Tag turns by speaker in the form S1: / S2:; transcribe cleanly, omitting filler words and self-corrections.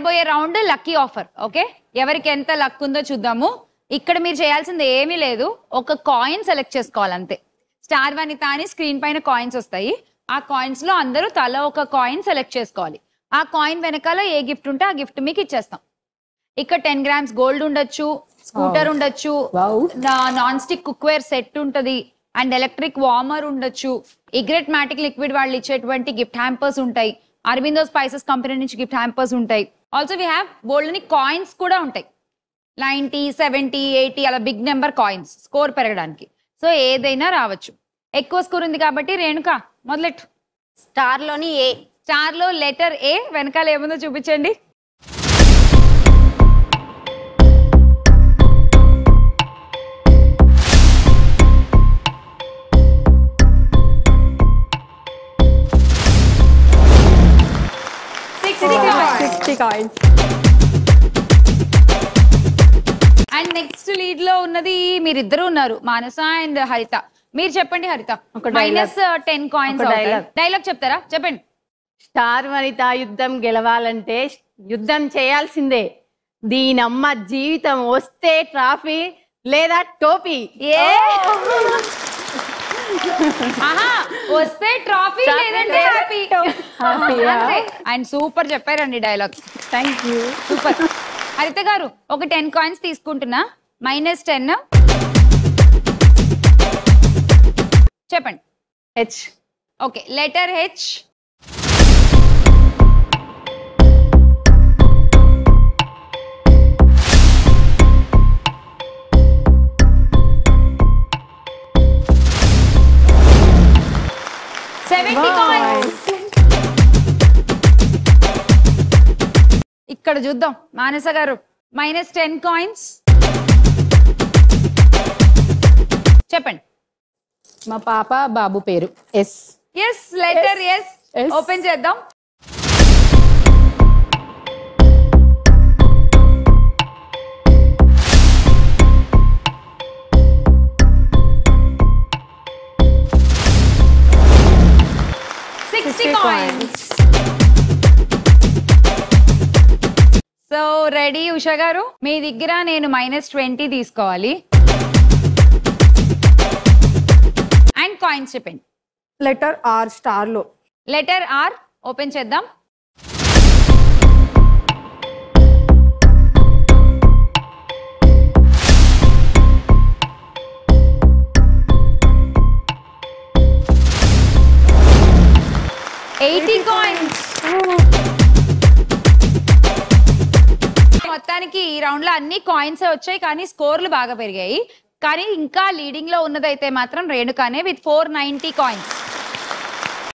S1: ఆడబోయే round lucky offer. Okay, ఎవరికి ఎంత luck ఉందో చూద్దాము. ఇక్కడ మీరు చేయాల్సింది ఏమీ లేదు, ఒక కాయిన్ సెలెక్ట్ చేసుకోవాలి అంతే. స్టార్ వనిత అని స్క్రీన్ పైన కాయిన్స్ వస్తాయి. ఆ కాయిన్స్ లో అందరూ తల ఒక కాయిన్ సెలెక్ట్ చేసుకోవాలి. ఆ కాయిన్ వెనకాల ఏ గిఫ్ట్ ఉంటే ఆ గిఫ్ట్ మీకు ఇచ్చేస్తాం. ఇక్కడ 10 grams గోల్డ్ ఉండొచ్చు, స్కూటర్ ఉండొచ్చు, నాన్ స్టిక్ కుక్వేర్ సెట్ ఉంటది, అండ్ ఎలక్ట్రిక్ వార్మర్ ఉండొచ్చు. ఇగ్రెట్ మ్యాటిక్ లిక్విడ్ వాళ్ళు ఇచ్చేటువంటి గిఫ్ట్ హ్యాంపర్స్ ఉంటాయి. అరబిందో స్పైసెస్ కంపెనీ నుంచి గిఫ్ట్ హ్యాంపర్స్ ఉంటాయి. ఆల్సో వీ హ్యావ్ బోల్డ్ అని కాయిన్స్ కూడా ఉంటాయి. 90, 70, 80 అలా బిగ్ నెంబర్ కాయిన్స్ స్కోర్ పెరగడానికి. సో ఏదైనా రావచ్చు. ఎక్కువ స్కోర్ ఉంది కాబట్టి రేణుక మొదలెట్టు.
S2: స్టార్ లోని ఏ.
S1: స్టార్ లో లెటర్ ఏ, వెనకాల ఏముందో చూపించండి. అండ్ నెక్స్ట్ లీడ్ లో ఉన్నది మీరిద్దరు ఉన్నారు, మానస అండ్ హరిత. మీరు చెప్పండి హరిత. -10 కాయిన్స్. డైలాగ్ చెప్తారా? చెప్పండి.
S2: స్టార్ వనిత యుద్ధం గెలవాలంటే యుద్ధం చేయాల్సిందే. దీనమ్మ జీవితం వస్తే ట్రాఫీ లేదా టోపీ.
S1: వస్తే ట్రాఫీ లేదంటే హ్యాపీ. అండ్ సూపర్ చెప్పారండి డైలాగ్స్.
S2: Thank you.
S1: సూపర్. హరిత గారు ఒక 10 కాయిన్స్ తీసుకుంటున్నా. -10. చెప్పండి.
S2: హెచ్.
S1: Okay, letter H. ఇక్కడ చూద్దాం మానస గారు. -10 కాయిన్స్. చెప్పండి.
S2: మా పాప బాబు పేరు S.
S1: S, letter S. Open చేద్దాం. సో రెడీ ఉషా గారు, మీ దగ్గర నేను -20 తీసుకోవాలి. అండ్ కాయిన్స్ చెప్పండి.
S2: Letter R. స్టార్ లో
S1: లెటర్ ఆర్. ఓపెన్ చేద్దాం. మొత్తానికి ఈ రౌండ్ లో అన్ని కాయిన్స్ వచ్చాయి, కానీ స్కోర్లు బాగా పెరిగాయి. కానీ ఇంకా లీడింగ్ లో ఉన్నదైతే మాత్రం రేణుకానే విత్ 490 కాయిన్స్.